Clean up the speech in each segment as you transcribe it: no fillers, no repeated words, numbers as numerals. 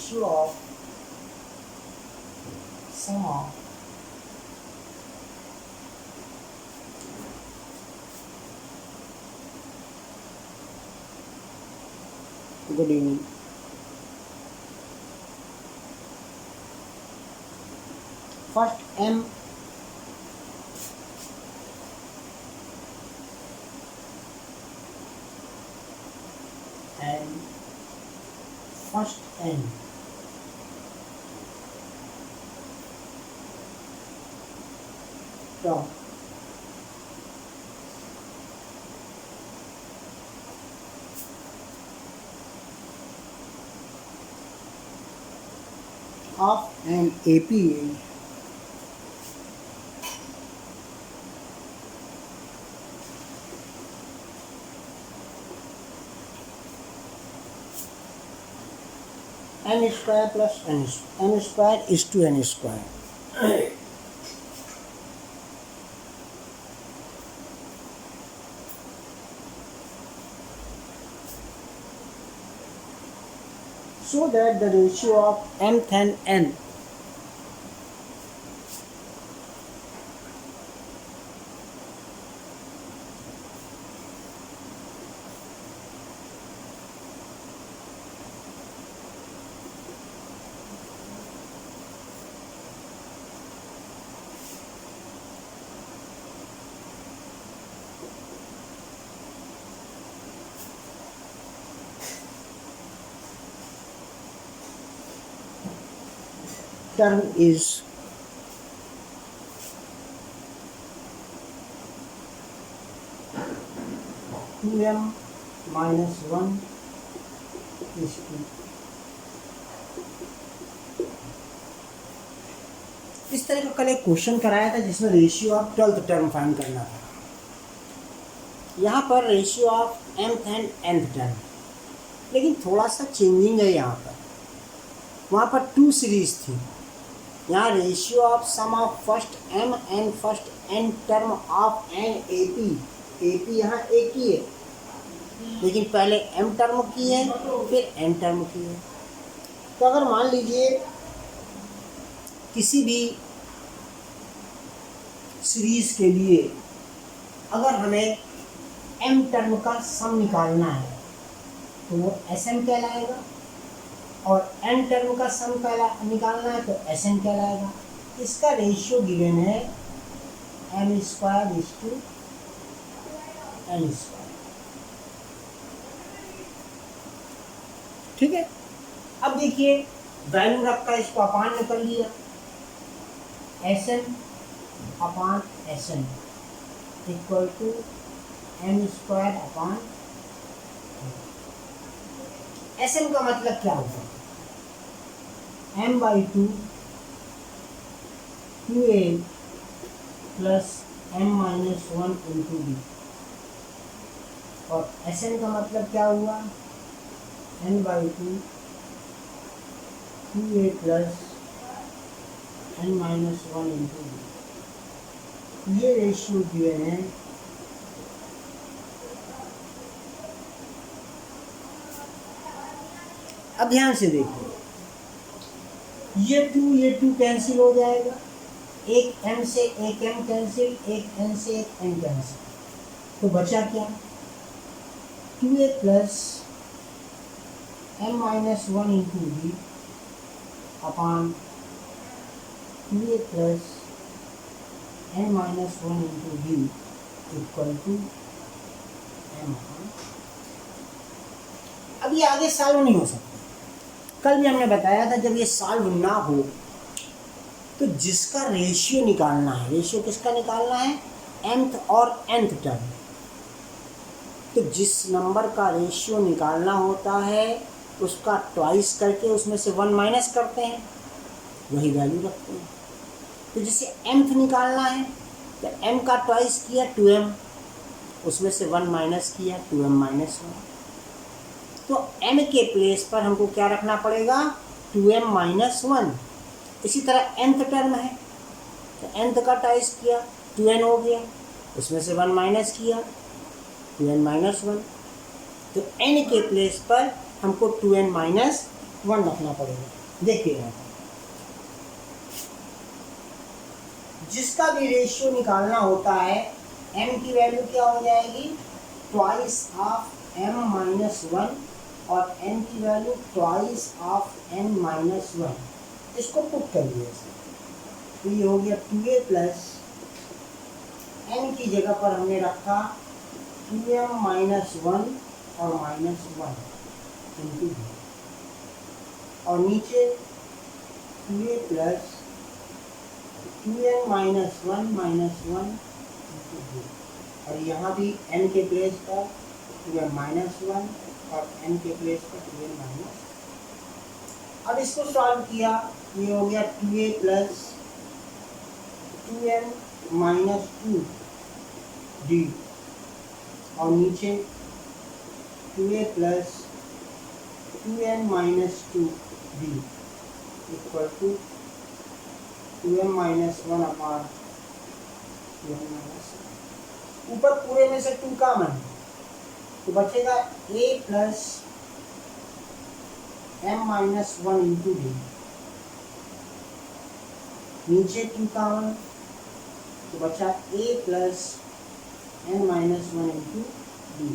Ratio of sum of good evening first m and first n term of an APA n square plus n square is to n square. So that the ratio of mth and n term is two m minus 1 is to इस तरह का कल एक question कराया था जिसमें ratio of 12th term find करना था। यहाँ पर ratio of mth and nth term, लेकिन थोड़ा सा चेंजिंग है। यहाँ पर वहाँ पर 2 सीरीज थी, यहाँ ratio of sum of first m and first n term of an AP यहाँ एक ही है, लेकिन पहले m टर्म की है फिर n टर्म की है। तो अगर मान लीजिए किसी भी सीरीज के लिए अगर हमें m टर्म का सम निकालना है तो वो Sm कहलाएगा, और n टर्म का सम निकालना है तो Sn कहलाएगा। इसका रेशियो गिवन है m square is to n square. ठीक है, अब देखिए वैल्यू रखा, इसको अपान में कर लिया, Sn upon Sn equal to m square upon Sn का मतलब क्या होगा, m/2 2a plus m-1 into b, और Sn का मतलब क्या हुआ n/2 2a plus n-1 into b। ये रेशियो गिवन है अब ध्यान से देखो, ये 2 कैंसिल हो जाएगा, एक m से एक m कैंसिल, एक n से एक n कैंसिल, तो बचा क्या 2a plus m-1 into b upon 2a plus n-1 into b equal to m। अब ये आगे सॉल्व नहीं हो सकता। कल भी हमने बताया था जब ये सॉल्व ना हो तो जिसका रेशियो निकालना है, रेशियो किसका निकालना है, mth और nth टर्म, तो जिस नंबर का रेशियो निकालना होता है उसका ट्वाइस करके उसमें से 1 माइनस करते हैं, वही वैल्यू रखते हैं। तो जैसे mth निकालना है तो m का ट्वाइस किया 2m, उसमें से 1 माइनस किया 2m-1, तो m के प्लेस पर हमको क्या रखना पड़ेगा 2m-1। इसी तरह nth टर्म है तो nth का ट्वाइस किया 2n हो गया, उसमें से 1 माइनस किया 2n-1, तो n के प्लेस पर हमको 2n-1 रखना पड़ेगा। देखिए यहाँ पर जिसका भी रेशियो निकालना होता है m की वैल्यू क्या हो जाएगी, twice of m minus one, और n की value twice of n minus one. इसको पुट करिए तो ये हो गया 2a प्लस n की जगह पर हमने रखा 2m माइनस वन और माइनस वन इंटू डी, और नीचे 2a plus 2n minus one into D, और यहाँ भी n के प्लेस पर 2m माइनस वन और n के प्लेस पर 2n माइनस। अब इसको सॉल्व किया, ये हो गया 2a plus 2n minus two D, और नीचे 2a plus 2n minus two D equal to 2m minus one upon 2n minus, ऊपर पूरे में से 2 कॉमन है तो बचेगा a plus m minus one into D, नीचे 2 कॉमन तो बचा a plus n minus one into D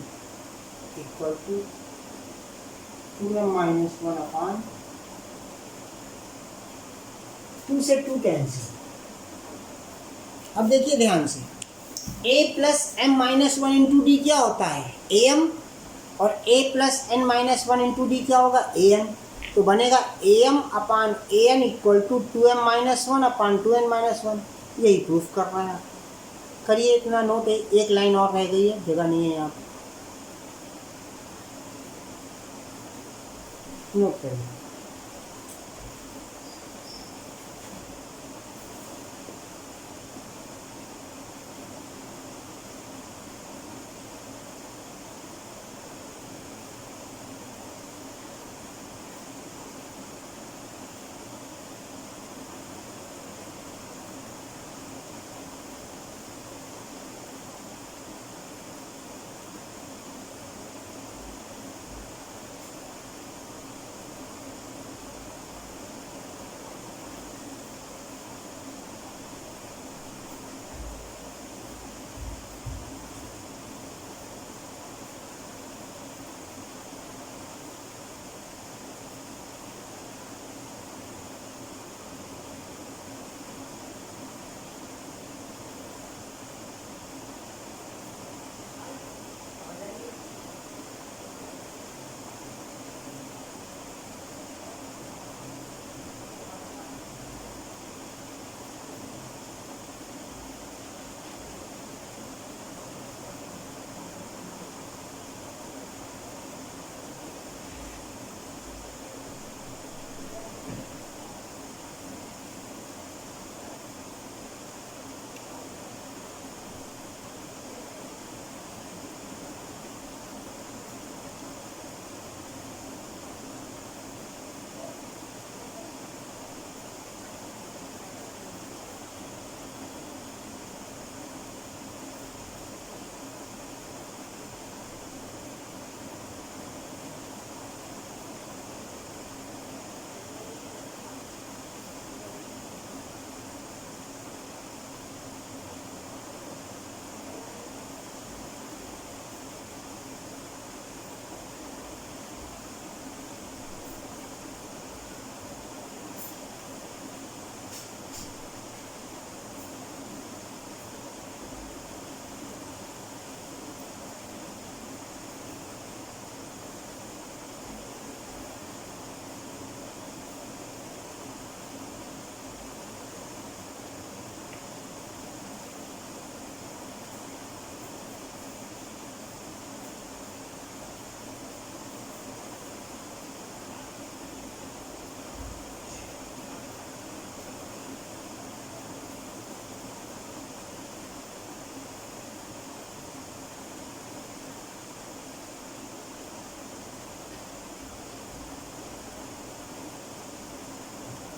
equal to 2m minus one upon 2 से 2 कैंसिल। अब देखिए ध्यान से, a plus m minus one into D क्या होता है, am, और a plus n minus one into D क्या होगा, an। तो बनेगा am upon an equal to 2m minus one upon 2n minus one. यही प्रूफ कर रहा है। करिए इतना नोट, एक लाइन और रह गई है, जगह नहीं है यहाँ पर, नोट करिए।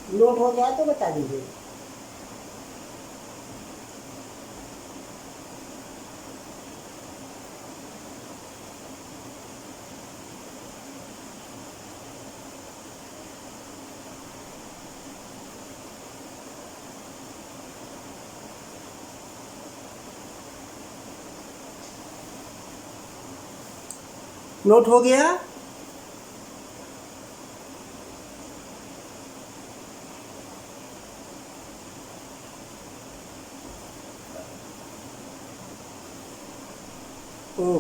नोट हो गया तो बता दीजिए। नोट हो गया? ओ,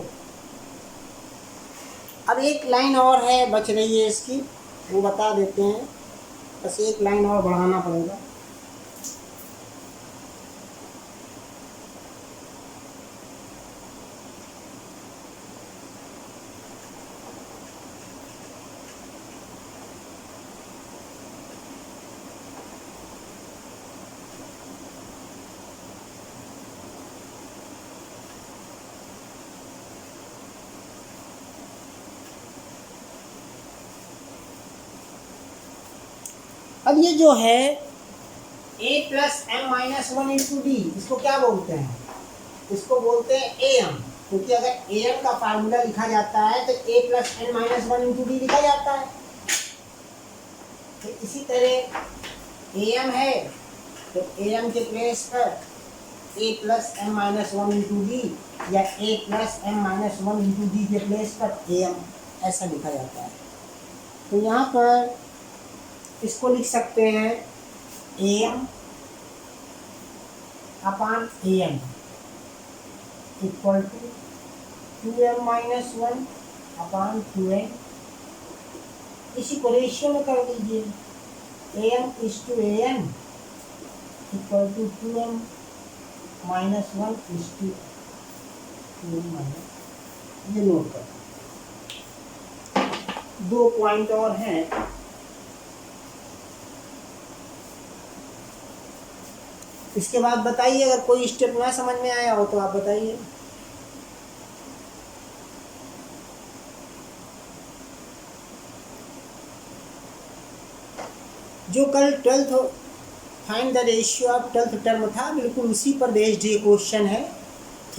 अब एक लाइन और है बच रही है इसकी, वो बता देते हैं, बस एक लाइन और बढ़ाना पड़ेगा। अब ये जो है a plus M minus one into D, इसको क्या बोलते हैं? इसको बोलते हैं ए एम, क्योंकि अगर ए एम का फार्मूला लिखा जाता है तो a plus N minus one into D लिखा जाता है। तो इसी तरह ए एम है तो ए एम के प्लेस पर a plus M minus one into D या a plus M minus one into D के प्लेस पर ए एम ऐसा लिखा जाता है। तो यहाँ पर इसको लिख सकते हैं A M upon A M equal to two M minus one upon two M. इसी को रेशियो में कर दीजिए, A M is to A M equal to two M minus one is to M minus. ये note कर, दो point और हैं। इसके बाद बताइए, अगर कोई स्टेप ना समझ में आया हो तो आप बताइए। जो कल 12th find the ratio of 12th term था, बिल्कुल उसी पर बेस्ड ये क्वेश्चन है।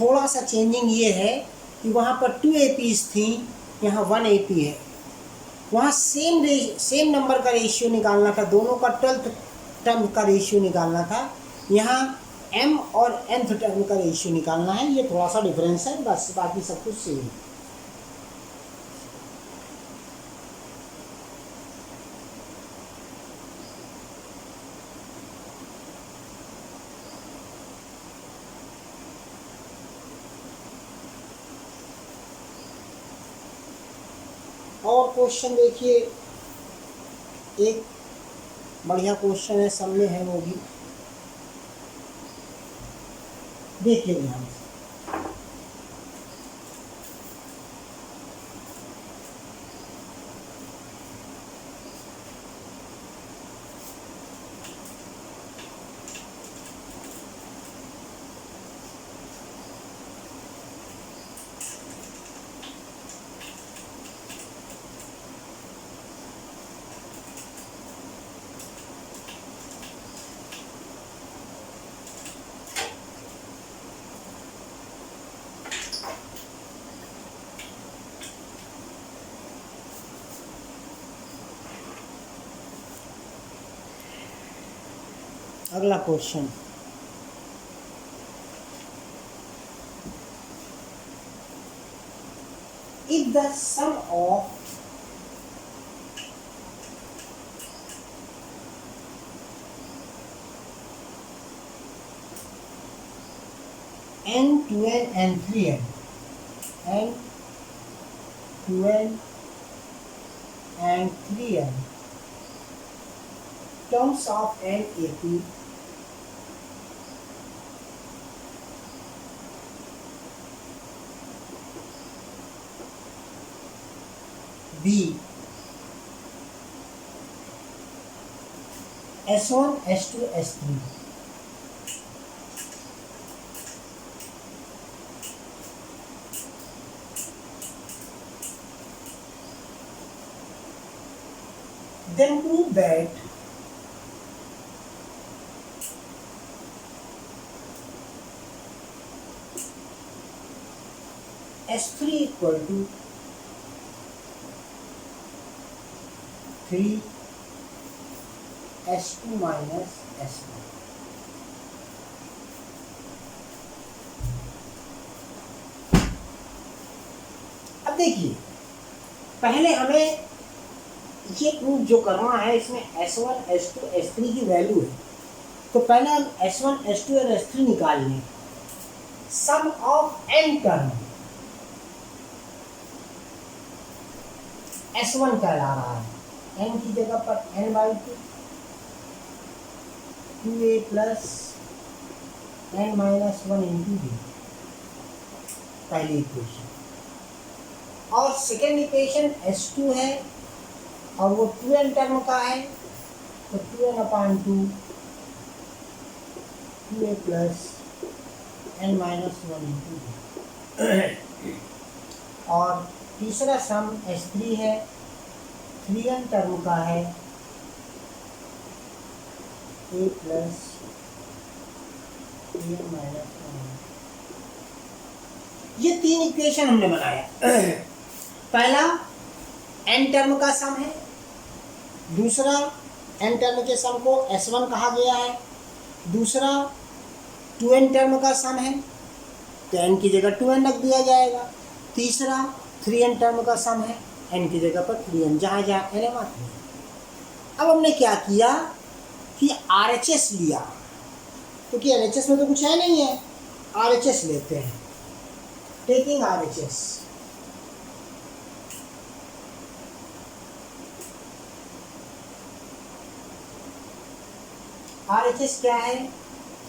थोड़ा सा चेंजिंग ये है कि वहाँ पर 2 APs थी, यहाँ 1 AP है। वहाँ सेम नंबर का रेशियो निकालना था, दोनों का 12th टर्म का रेशियो निकालना था। यहाँ m और nth टर्म का रेशियो निकालना है। ये थोड़ा सा डिफरेंस है, बस बाकी सब कुछ सेम है। और क्वेश्चन देखिए, एक बढ़िया क्वेश्चन है, सब में है, वो भी देखिए ध्यान से। अगला question, if the sum of n 2n and 3n n 2n and 3n terms of an AP B S1 S2 S3, then prove that S3 equal to 3 S2 minus S1। अब देखिए, पहले हमें ये प्रूफ जो करना है, इसमें S1 S2 S3 की वैल्यू है, तो पहले हम S1 S2 और S3 निकाल लें। सम ऑफ n टर्म S1 कहला रहा है, n की जगह पर n/2, 2a plus n-1 into b, पहली इक्वेशन। और सेकेंड इक्वेशन S2 है और वो 2n टर्म का है, तो 2n/2 2a plus n-1 into b। और तीसरा सम S3 है, 3n टर्म का है, a प्लस n-1। ये तीन इक्वेशन हमने बनाया। पहला n टर्म का सम है, दूसरा n टर्म के सम को S1 कहा गया है, दूसरा 2n टर्म का सम है, तो n की जगह 2n रख दिया जाएगा, तीसरा 3n टर्म का सम है, n की जगह पर 3n, जहाँ जहाँ n है। अब हमने क्या किया कि RHS लिया, क्योंकि LHS में तो कुछ है नहीं है, RHS लेते हैं। टेकिंग RHS, RHS क्या है,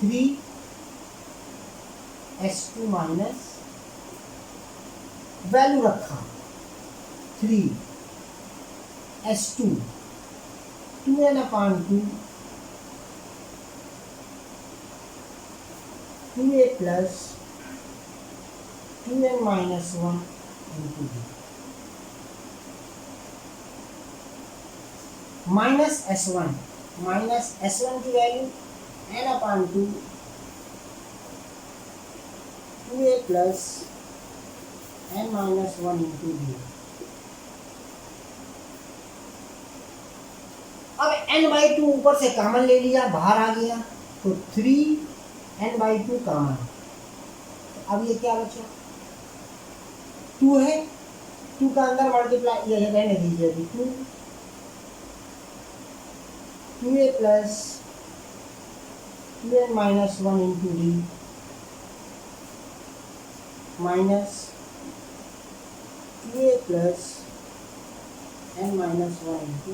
3s2 माइनस वैल्यू रखा 3s2 2n/2 2a plus 2n-1 into b minus S1 की value n/2 2a plus n-1 into b। अब n/2 ऊपर से कॉमन ले लिया, बाहर आ गया, तो 3n/2 कॉमन। अब ये क्या बचा, 2 है, 2 का अंदर मल्टीप्लाई, ये रहने दीजिए अभी, 2a plus 2n-1 into d minus 2a plus n-1 into.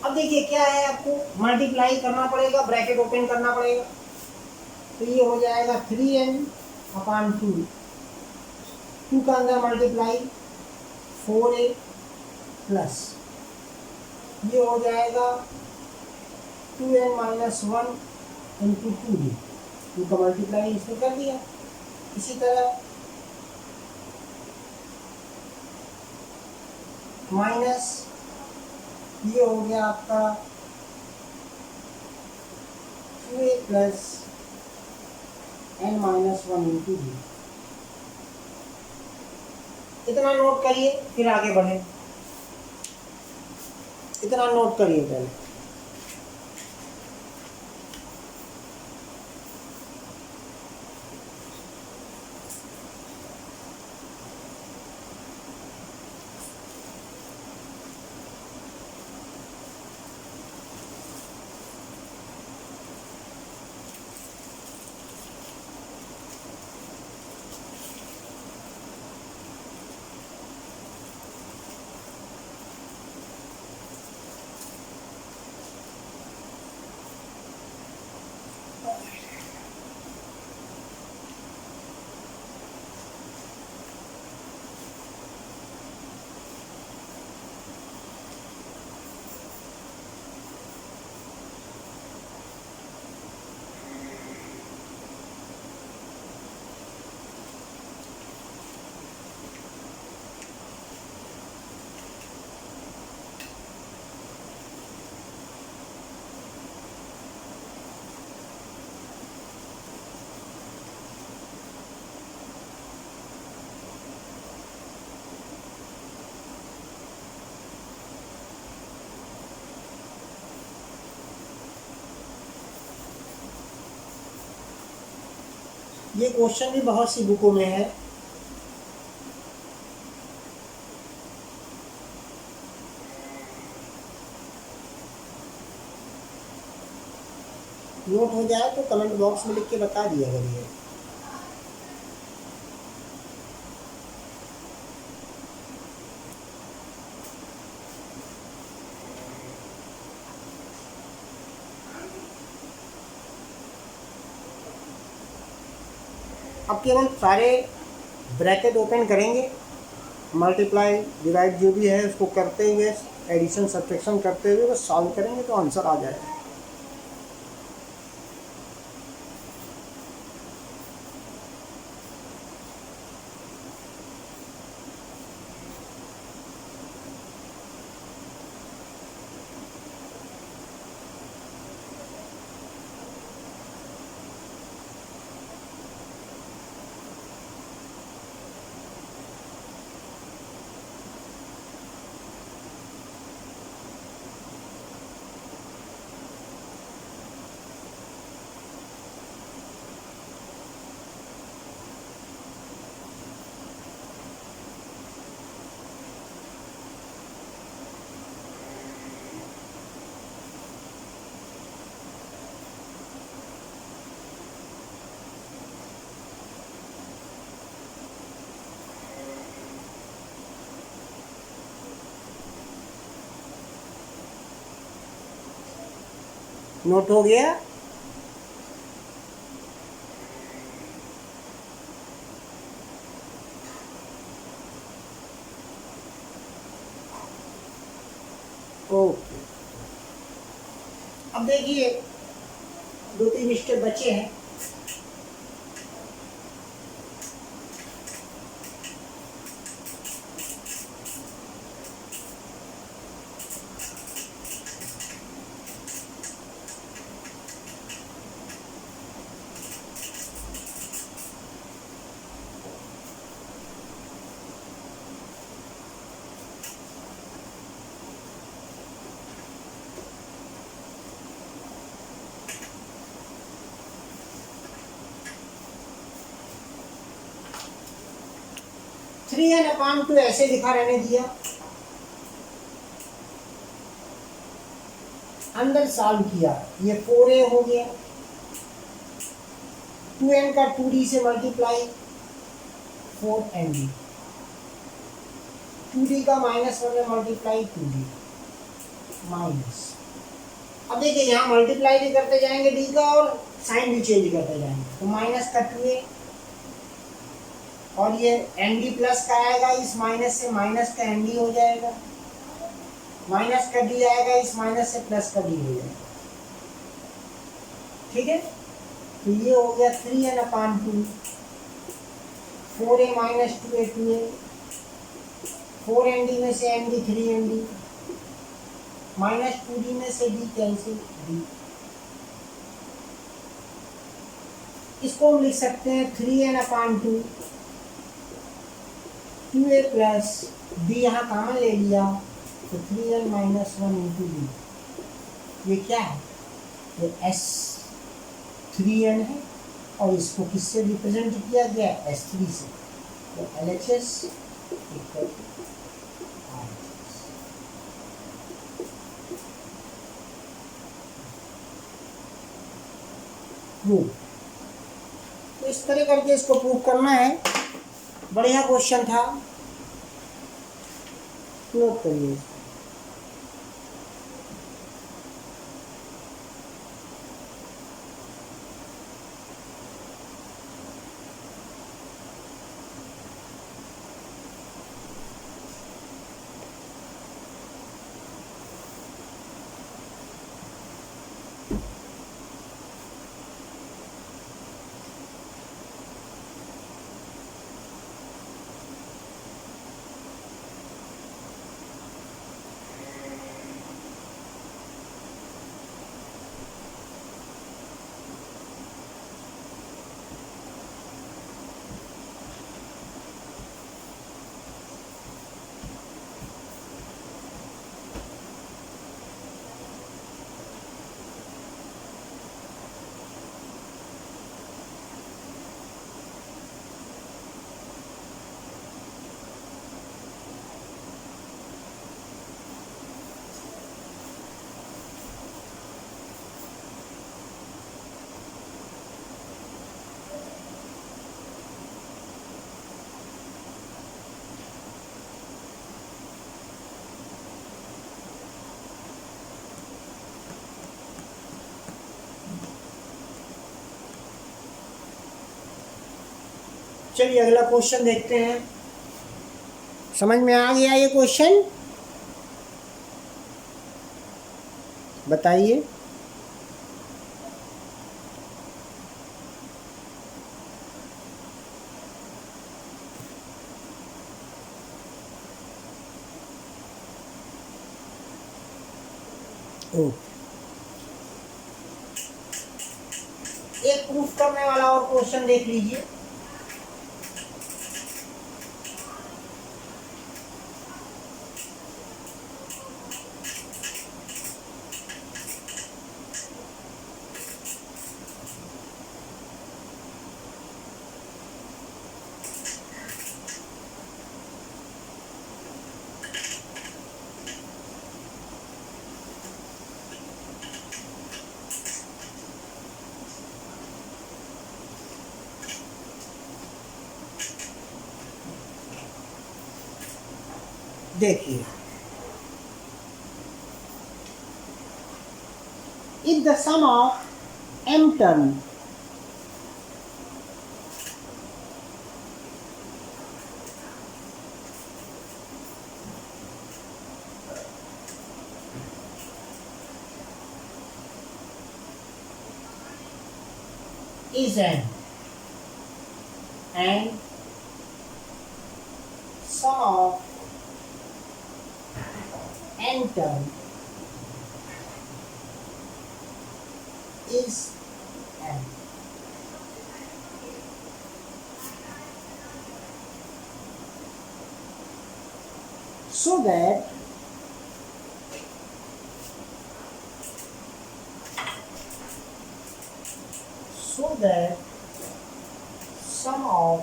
अब देखिए क्या है, आपको मल्टीप्लाई करना पड़ेगा, ब्रैकेट ओपन करना पड़ेगा, तो ये हो जाएगा 3n/2, 2 का अंदर मल्टीप्लाई 4a प्लस ये हो जाएगा 2n-1 इंटू 2d, 2 का मल्टीप्लाई इसमें कर दिया। इसी तरह माइनस ये हो गया आपका 2a plus n-1 into d। इतना नोट करिए, फिर आगे बढ़े। इतना नोट करिए पहले। ये क्वेश्चन भी बहुत सी बुकों में है, नोट हो जाए तो कमेंट बॉक्स में लिख के बता दिया करिए। अब केवल सारे ब्रैकेट ओपन करेंगे, मल्टीप्लाई डिवाइड जो भी है उसको करते हुए, एडिशन सब्ट्रैक्शन करते हुए बस सॉल्व करेंगे तो आंसर आ जाएगा। नोट हो गया? ओके, अब देखिए 2-3 स्टेप बचे हैं। थ्री एन अपान टू ऐसे लिखा रहने दिया, अंदर सॉल्व किया, ये 4a हो गया, 2n का 2d से मल्टीप्लाई 4nd, 2d का -1 में मल्टीप्लाई 2d माइनस। अब देखिए यहाँ मल्टीप्लाई भी करते जाएंगे d का और साइन भी चेंज करते जाएंगे, तो माइनस का 2a और ये nd प्लस का आएगा, इस माइनस से माइनस का nd हो जाएगा, माइनस का d आएगा, इस माइनस से प्लस का d हो जाएगा। ठीक है, तो ये हो गया 3n अपान 2, 4a minus 2a 2a, 4nd में से nd 3nd, माइनस 2d में से d कैंसिल d। इसको हम लिख सकते हैं 3n अपान 2, 2a प्लस b यहाँ कॉमन ले लिया तो 3n माइनस 1 इंटू डी। ये क्या है? ये s 3n है और इसको किससे रिप्रेजेंट किया गया है? s3 से। तो LHS इक्वल टू प्रूव। तो इस तरह करके इसको प्रूव करना है। बढ़िया क्वेश्चन था, नोट करिए। चलिए अगला क्वेश्चन देखते हैं। समझ में आ गया ये क्वेश्चन? बताइए। ओ, एक प्रूफ करने वाला और क्वेश्चन देख लीजिए। देखिए, if the sum of m term is n and sum of n term is n, so that sum of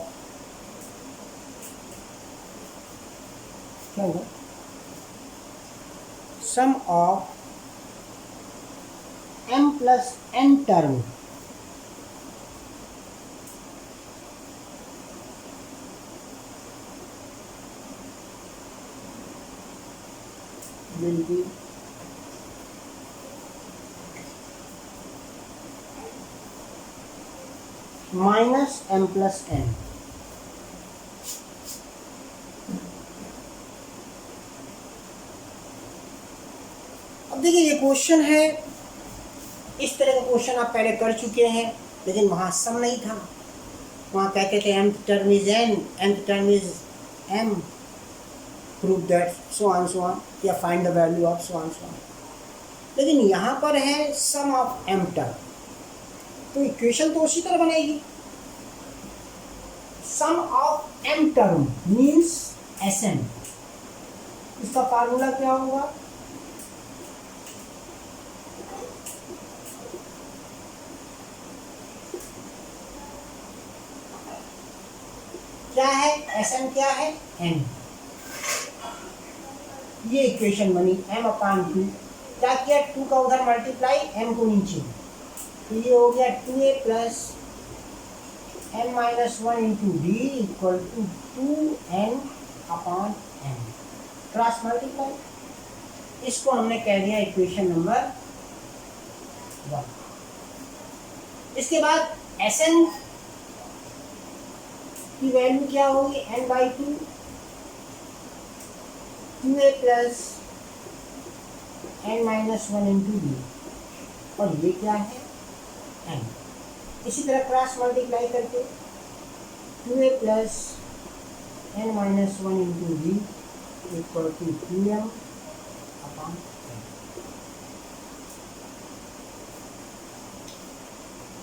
क्या होगा, sum of m plus n term will be minus m plus n। अब देखिए, ये question है, इस तरह का question आप पहले कर चुके हैं, लेकिन वहाँ सम नहीं था। वहाँ कहते थे mth term is n, nth term is m, prove that so on या find the value of so on। लेकिन यहाँ पर है sum of m term, तो इक्वेशन तो उसी तरह बनेगी। sum of m term means Sn। इसका फार्मूला क्या होगा? क्या है Sn, क्या है n। ये इक्वेशन बनी m/2। क्या किया, 2 का उधर मल्टीप्लाई, m को नीचे, तो ये हो गया 2a plus n minus 1 into D equal to 2n/n, cross multiply. इसको हमने कह दिया इक्वेशन नंबर 1। इसके बाद Sn की वैल्यू क्या होगी, n/2, 2a plus n minus 1 into D, और ये क्या है, n। इसी तरह क्रॉस मल्टीप्लाई करके 2a plus n minus 1 into D equal to 2m/n।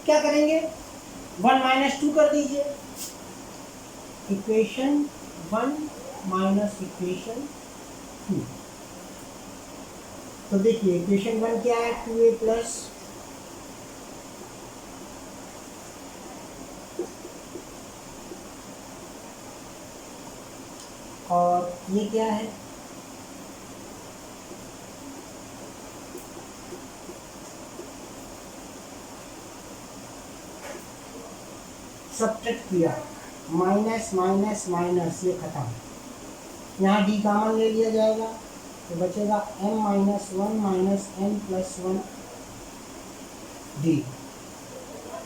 क्या करेंगे, 1 माइनस 2 कर दीजिए, इक्वेशन 1 माइनस इक्वेशन 2। तो देखिए इक्वेशन 1 क्या है, 2a प्लस और ये क्या है, सब्ट्रैक्ट किया, माइनस माइनस माइनस, ये खत्म, यहाँ डी कॉमन ले लिया जाएगा, तो बचेगा m minus 1 minus n plus 1 D,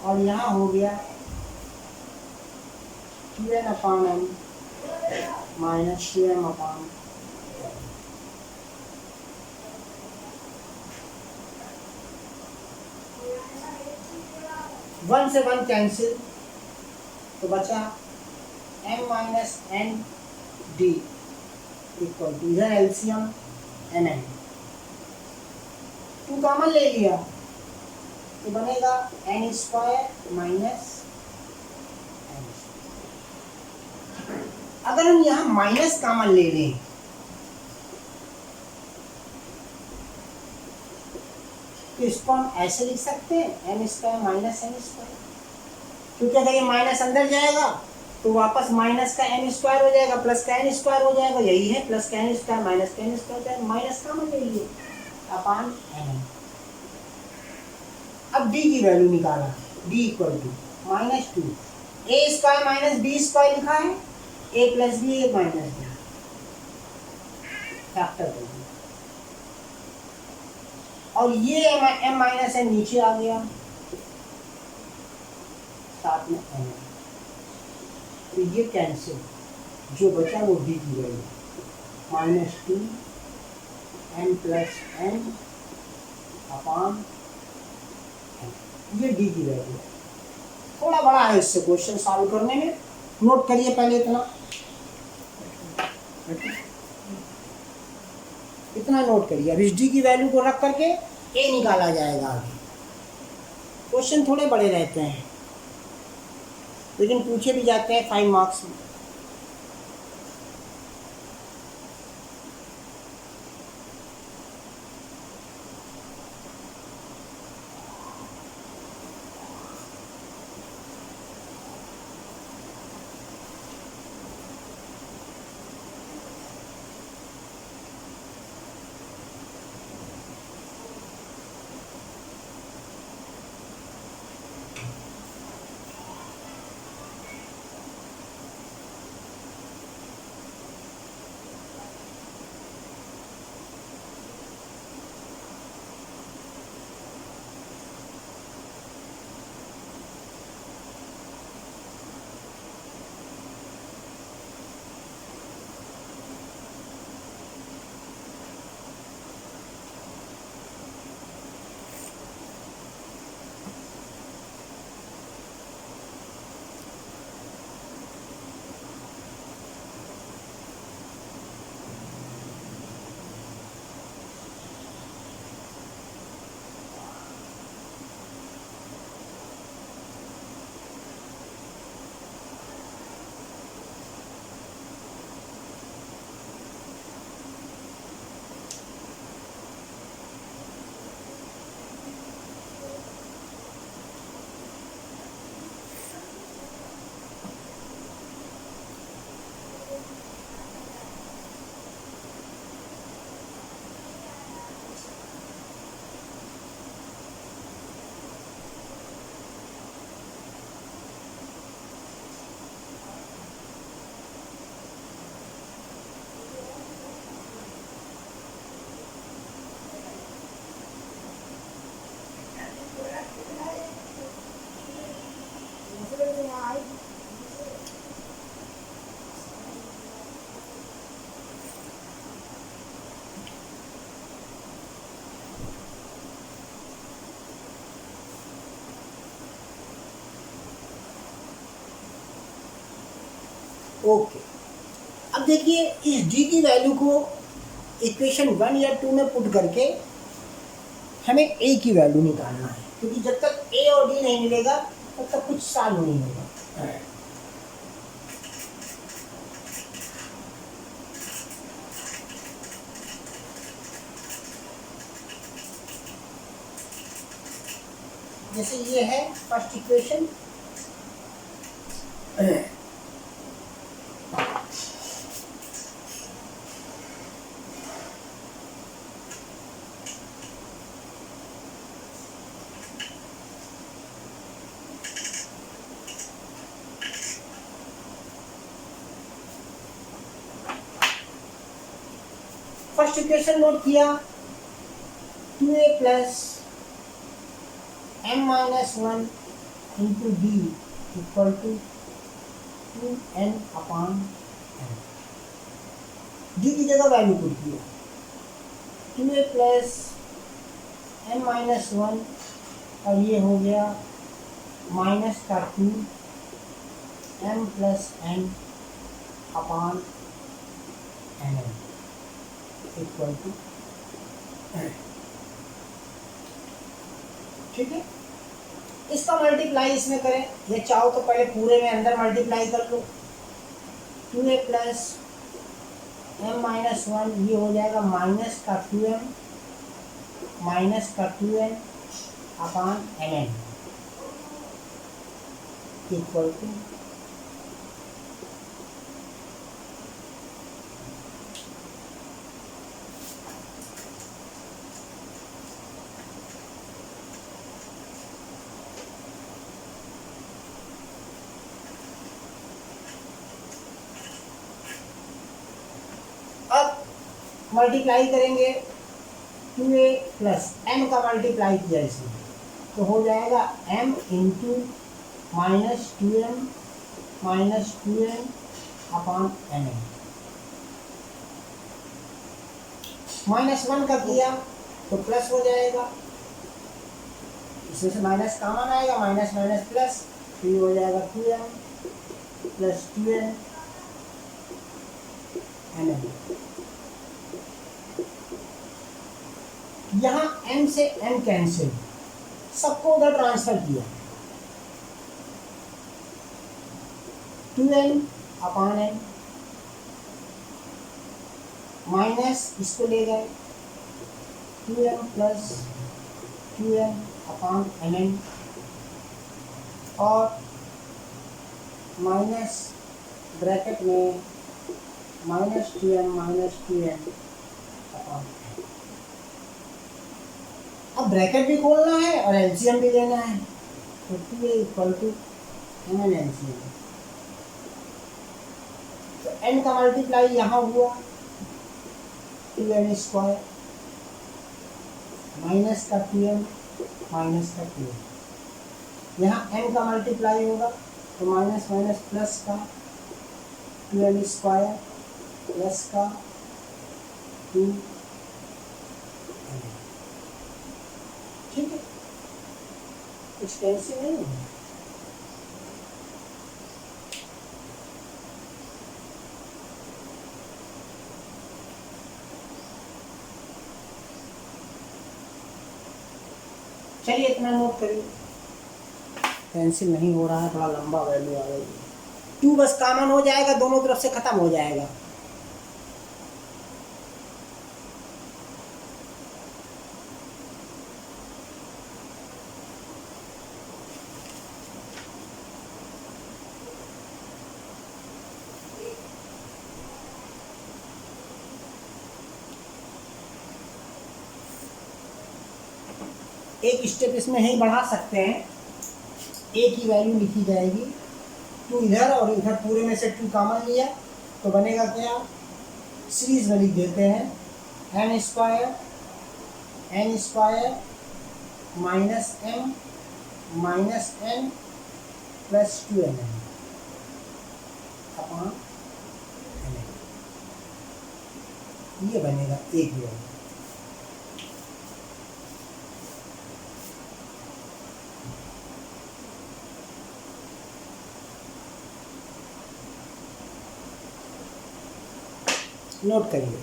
और यहाँ हो गया 2n upon m minus 2m upon 1 से 1 कैंसिल, तो बचा m minus n d equal to, इधर एलसीएम nn, 2 कॉमन ले लिया तो बनेगा n स्क्वायर माइनस n। अगर हम यहाँ माइनस कॉमन ले लें तो इसको हम ऐसे लिख सकते हैं n square minus n square, क्योंकि अगर ये माइनस अंदर जाएगा तो वापस माइनस का n स्क्वायर हो जाएगा, प्लस का n स्क्वायर हो जाएगा, यही है प्लस का n स्क्वायर माइनस का n स्क्वायर, माइनस कॉमन ले लिए अपान n। अब d की वैल्यू निकाला, d equal to minus 2 a square minus b square लिखा है, a plus b a minus b, factor कर दिया, और ये m माइनस n नीचे आ गया साथ में n, तो ये कैंसिल, जो बचा वो d की value minus 2 n plus n upon n, ये d की वैल्यू है। थोड़ा बड़ा है इससे क्वेश्चन सॉल्व करने में, नोट करिए पहले इतना नोट करिए। अब इस d की वैल्यू को रख करके a निकाला जाएगा आगे। क्वेश्चन थोड़े बड़े रहते हैं लेकिन पूछे भी जाते हैं 5 मार्क्स में। ओके, अब देखिए इस d की वैल्यू को इक्वेशन 1 या 2 में पुट करके हमें a की वैल्यू निकालना है, क्योंकि जब तक a और d नहीं मिलेगा तब तक कुछ सॉल्व नहीं होगा। जैसे ये है first equation, first equation note किया, 2a plus m minus 1 into D equal to 2n/n, d की जगह वैल्यू पुट किया, 2a प्लस n-1, और ये हो गया माइनस का 2 m plus n upon n equal to, ठीक है। इसका मल्टीप्लाई इसमें करें, ये चाहो तो पहले पूरे में अंदर मल्टीप्लाई कर लो, 2a प्लस m-1, ये हो जाएगा माइनस का 2m माइनस का 2n upon nn equal to, अब मल्टीप्लाई करेंगे 2a प्लस m का मल्टीप्लाई किया इसमें, तो हो जाएगा m into minus 2m minus 2n अपान n, -1 का किया तो प्लस हो जाएगा, इसमें से माइनस कॉमन आएगा, माइनस माइनस प्लस, तो ये हो जाएगा 2m प्लस 2n n। यहाँ m से m कैंसिल, सबको उधर ट्रांसफर किया, 2n अपान n माइनस इसको ले गए 2m plus 2n upon nn, और माइनस ब्रैकेट में माइनस 2m माइनस 2n अपान, अब ब्रैकेट भी खोलना है और एलसीएम भी लेना है, तो 2a equal to mn LCM, तो n का मल्टीप्लाई यहाँ हुआ 2n स्क्वायर माइनस का 2m माइनस का 2n, यहाँ m का मल्टीप्लाई होगा तो माइनस माइनस प्लस का 2n स्क्वायर प्लस का 2, ठीक है, कुछ टेंशन नहीं है। चलिए इतना नोट करिए, पेंसिल नहीं हो रहा है, थोड़ा लंबा वैल्यू आ रही है, 2 बस कॉमन हो जाएगा, दोनों तरफ से खत्म हो जाएगा, एक स्टेप इसमें ही बढ़ा सकते हैं, a की वैल्यू लिखी जाएगी 2 इधर और इधर पूरे में से 2 कॉमन लिया, तो बनेगा क्या, सीरीज में लिख देते हैं n square minus m minus n plus 2n अपान n, ये बनेगा a की वैल्यू। नोट करिए,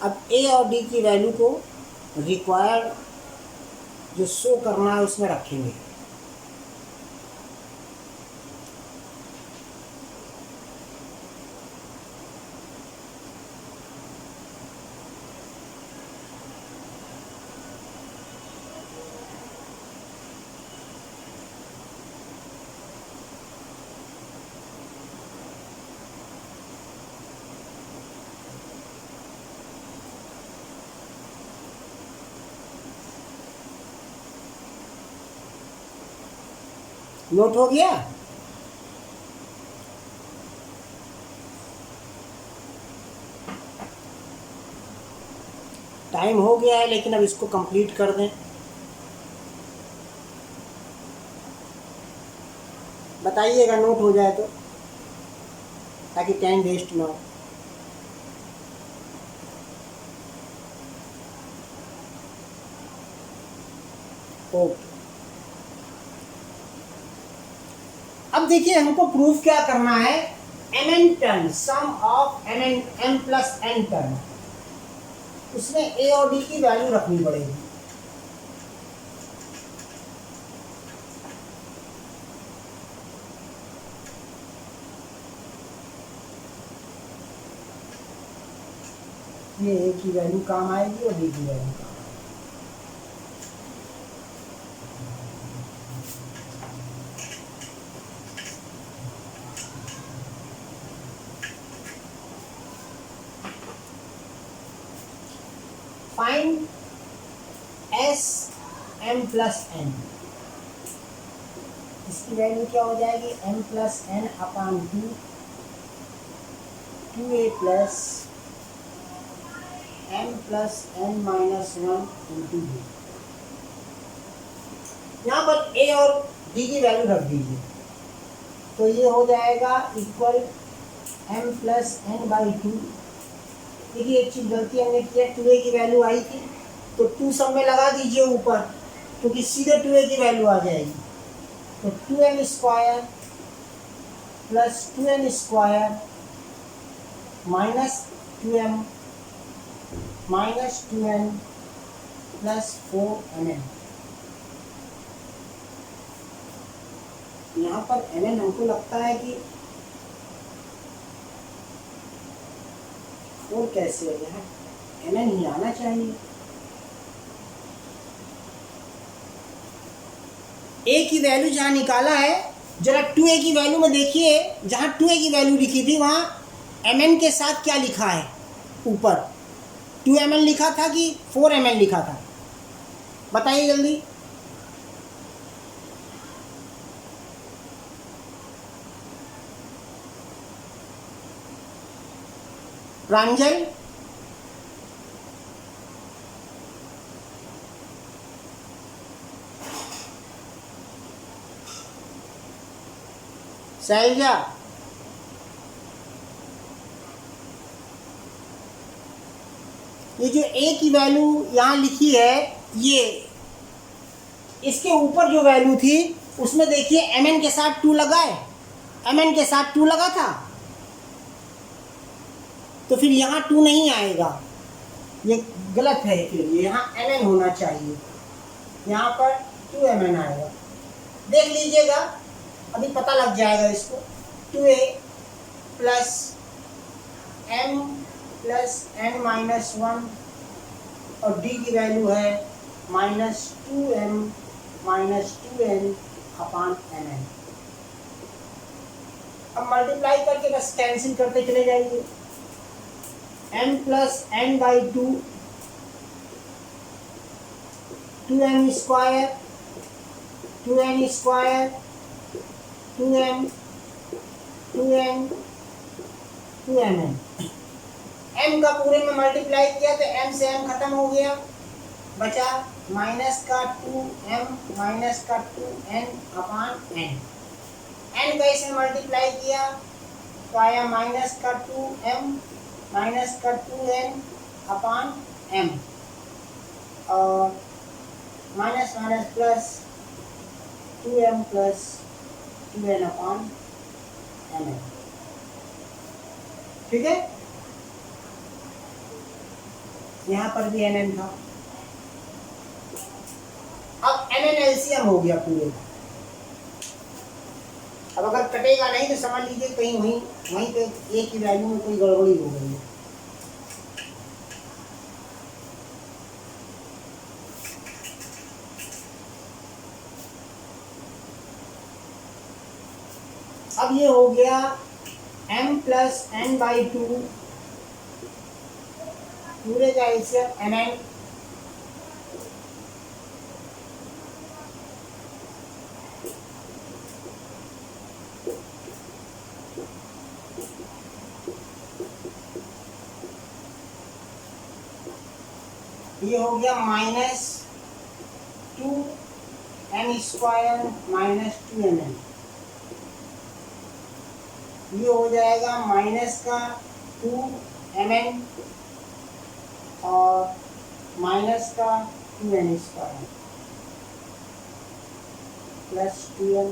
अब ए और डी की वैल्यू को रिक्वायर्ड जो शो करना है उसमें रखेंगे। नोट हो गया? टाइम हो गया है, लेकिन अब इसको कंप्लीट कर दें। बताइएगा नोट हो जाए तो, ताकि टाइम वेस्ट ना हो। ओके, अब देखिए हमको प्रूफ क्या करना है। M n term, sum of m n m plus n term, उसमें ए और डी की वैल्यू रखनी पड़ेगी। ये ए की वैल्यू काम आएगी और डी की वैल्यू काम आएगी। Find s m plus n, इसकी वैल्यू क्या हो जाएगी? M plus n upon two, two a plus m plus N minus one into b. यहाँ पर ए और डी की वैल्यू रख दीजिए, तो ये हो जाएगा equal m plus n by two. देखिए एक चीज़ गलती हमने किया, टू ए की वैल्यू आई थी तो टू सब में लगा दीजिए ऊपर, क्योंकि सीधे टू ए की वैल्यू आ जाएगी। तो two m square plus two n square minus two M minus two n plus four m n. यहाँ पर एम एन हमको लगता है कि फोर कैसे है, यहाँ एम एन ही आना चाहिए। ए की वैल्यू जहाँ निकाला है, जरा टू ए की वैल्यू में देखिए, जहाँ टू ए की वैल्यू लिखी थी वहाँ एम एन के साथ क्या लिखा है? ऊपर टू एम एन लिखा था कि फोर एम एन लिखा था? बताइए जल्दी। प्रांजल, शैलजा, ये जो ए की वैल्यू यहाँ लिखी है, ये इसके ऊपर जो वैल्यू थी उसमें देखिए एम एन के साथ टू लगा है, एम एन के साथ टू लगा था, तो फिर यहाँ टू नहीं आएगा, ये गलत है। फिर यहाँ एम एन होना चाहिए, यहाँ पर टू एम एन आएगा। देख लीजिएगा, अभी पता लग जाएगा इसको। To a plus m plus N minus one, और डी की वैल्यू है minus two M minus two N अपान एम एन। अब मल्टीप्लाई करके बस कैंसिल करते चले जाइए। M plus n by to, two m square, to n square, to M, to N, to M n. M का पूरे में मल्टीप्लाई किया तो एम से एम खत्म हो गया, बचा माइनस का टू एम माइनस का to N upon N. N का इसमें मल्टीप्लाई किया तो आया माइनस का टू एम माइनस का टू एन अपान एम, और minus minus plus two M plus two N अपान एम एन। ठीक है, यहाँ पर भी mm था। अब mn LCM हो गया पूरे का। अब अगर कटेगा नहीं तो समझ लीजिए कहीं वहीं पे a की वैल्यू में कोई गड़बड़ी हो गई है। अब ये हो गया m प्लस n बाई 2 पूरे का एलसीएम mn ये हो गया minus 2m square minus 2mn। ये हो जाएगा माइनस का 2mn और माइनस का 2n square plus 2m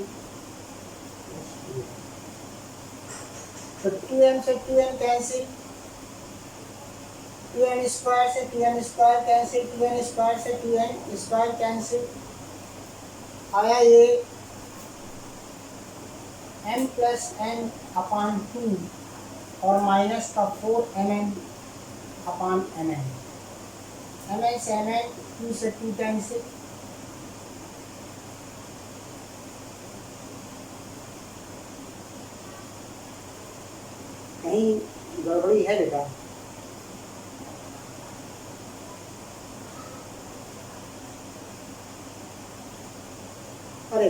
plus 2n। तो 2m से 2m कैंसिल, 2n स्क्वायर से 2n square cancel, 2n square से 2n स्क्वायर कैंसिल, आया ये m प्लस n अपान 2 और माइनस का 4mn अपान mn। mn से mn 2 से 2 कैंसिल, कहीं गड़बड़ी है बेटा? अरे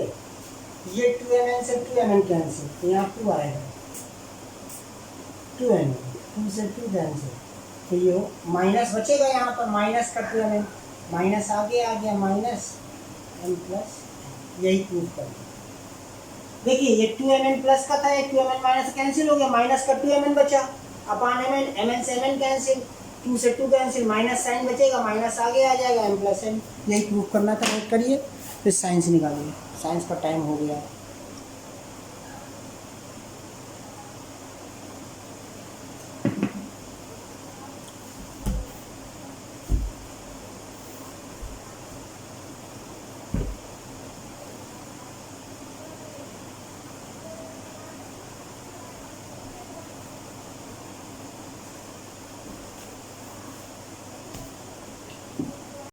ये 2mn से 2mn कैंसिल, तो यहाँ 2 आएगा, 2n 2 से 2 कैंसिल, तो ये माइनस बचेगा यहाँ पर, माइनस का 2mn, माइनस आगे आ गया माइनस m प्लस, यही प्रूफ कर दिया। देखिए ये 2mn प्लस का था, ये 2mn माइनस कैंसिल हो गया, माइनस का 2mn बचा अपान mn, mn से mn कैंसिल, 2 से 2 कैंसिल, माइनस साइन बचेगा, माइनस आगे आ जाएगा m प्लस n। यही प्रूफ करना था, नोट करिए, फिर साइंस निकालिए। साइंस का टाइम हो गया।